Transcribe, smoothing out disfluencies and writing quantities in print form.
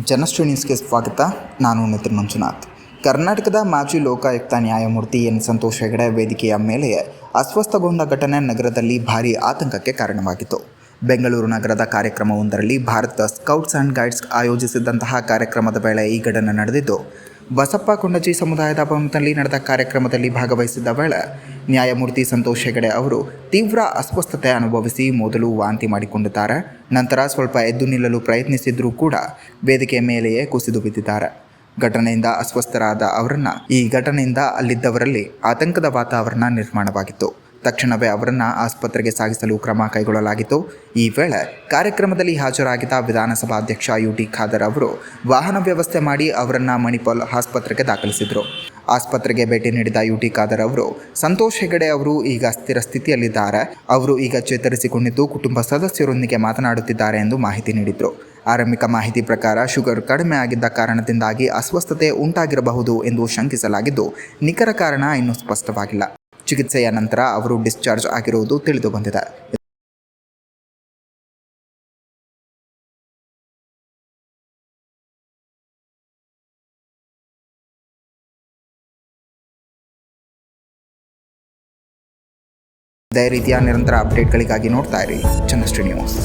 ಜನಶ್ರೀ ನ್ಯೂಸ್ಗೆ ಸ್ವಾಗತ. ನಾನು ನಿತಿನ್ ಮಂಜುನಾಥ್. ಕರ್ನಾಟಕದ ಮಾಜಿ ಲೋಕಾಯುಕ್ತ ನ್ಯಾಯಮೂರ್ತಿ ಎನ್ ಸಂತೋಷ್ ಹೆಗಡೆ ವೇದಿಕೆಯ ಮೇಲೆ ಅಸ್ವಸ್ಥಗೊಂಡ ಘಟನೆ ನಗರದಲ್ಲಿ ಭಾರೀ ಆತಂಕಕ್ಕೆ ಕಾರಣವಾಗಿತ್ತು. ಬೆಂಗಳೂರು ನಗರದ ಕಾರ್ಯಕ್ರಮವೊಂದರಲ್ಲಿ ಭಾರತ ಸ್ಕೌಟ್ಸ್ ಆ್ಯಂಡ್ ಗೈಡ್ಸ್ ಆಯೋಜಿಸಿದಂತಹ ಕಾರ್ಯಕ್ರಮದ ವೇಳೆ ಈ ಘಟನೆ ನಡೆದಿದ್ದು, ಬಸಪ್ಪ ಕೊಂಡಜಿ ಸಮುದಾಯದ ಭವನದಲ್ಲಿ ನಡೆದ ಕಾರ್ಯಕ್ರಮದಲ್ಲಿ ಭಾಗವಹಿಸಿದ್ದ ವೇಳೆ ನ್ಯಾಯಮೂರ್ತಿ ಸಂತೋಷ್ ಹೆಗಡೆ ಅವರು ತೀವ್ರ ಅಸ್ವಸ್ಥತೆ ಅನುಭವಿಸಿ ಮೊದಲು ವಾಂತಿ ಮಾಡಿಕೊಂಡಿದ್ದಾರೆ. ನಂತರ ಸ್ವಲ್ಪ ಎದ್ದು ನಿಲ್ಲಲು ಪ್ರಯತ್ನಿಸಿದ್ರೂ ಕೂಡ ವೇದಿಕೆಯ ಮೇಲೆಯೇ ಕುಸಿದು ಬಿದ್ದಿದ್ದಾರೆ. ಘಟನೆಯಿಂದ ಅಸ್ವಸ್ಥರಾದ ಈ ಘಟನೆಯಿಂದ ಅಲ್ಲಿದ್ದವರಲ್ಲಿ ಆತಂಕದ ವಾತಾವರಣ ನಿರ್ಮಾಣವಾಗಿತ್ತು. ತಕ್ಷಣವೇ ಅವರನ್ನು ಆಸ್ಪತ್ರೆಗೆ ಸಾಗಿಸಲು ಕ್ರಮ ಕೈಗೊಳ್ಳಲಾಗಿತ್ತು. ಈ ವೇಳೆ ಕಾರ್ಯಕ್ರಮದಲ್ಲಿ ಹಾಜರಾಗಿದ್ದ ವಿಧಾನಸಭಾಧ್ಯಕ್ಷ UT ಖಾದರ್ ಅವರು ವಾಹನ ವ್ಯವಸ್ಥೆ ಮಾಡಿ ಅವರನ್ನು ಮಣಿಪಾಲ್ ಆಸ್ಪತ್ರೆಗೆ ದಾಖಲಿಸಿದರು. ಆಸ್ಪತ್ರೆಗೆ ಭೇಟಿ ನೀಡಿದ UT ಖಾದರ್ ಅವರು ಸಂತೋಷ್ ಹೆಗಡೆ ಅವರು ಈಗ ಸ್ಥಿರ ಸ್ಥಿತಿಯಲ್ಲಿದ್ದಾರೆ, ಅವರು ಈಗ ಚೇತರಿಸಿಕೊಂಡಿದ್ದು ಕುಟುಂಬ ಸದಸ್ಯರೊಂದಿಗೆ ಮಾತನಾಡುತ್ತಿದ್ದಾರೆ ಎಂದು ಮಾಹಿತಿ ನೀಡಿದರು. ಆರಂಭಿಕ ಮಾಹಿತಿ ಪ್ರಕಾರ ಶುಗರ್ ಕಡಿಮೆ ಆಗಿದ್ದ ಕಾರಣದಿಂದಾಗಿ ಅಸ್ವಸ್ಥತೆ ಉಂಟಾಗಿರಬಹುದು ಎಂದು ಶಂಕಿಸಲಾಗಿದ್ದು, ನಿಖರ ಕಾರಣ ಇನ್ನೂ ಸ್ಪಷ್ಟವಾಗಿಲ್ಲ. ಚಿಕಿತ್ಸೆಯ ನಂತರ ಅವರು ಡಿಸ್ಚಾರ್ಜ್ ಆಗಿರುವುದು ತಿಳಿದು ಬಂದಿದೆ. ಇದೇ ರೀತಿಯ ನಿರಂತರ ಅಪ್ಡೇಟ್ಗಳಿಗಾಗಿ ನೋಡ್ತಾ ಇರಿ ಜನಶ್ರೀ ನ್ಯೂಸ್.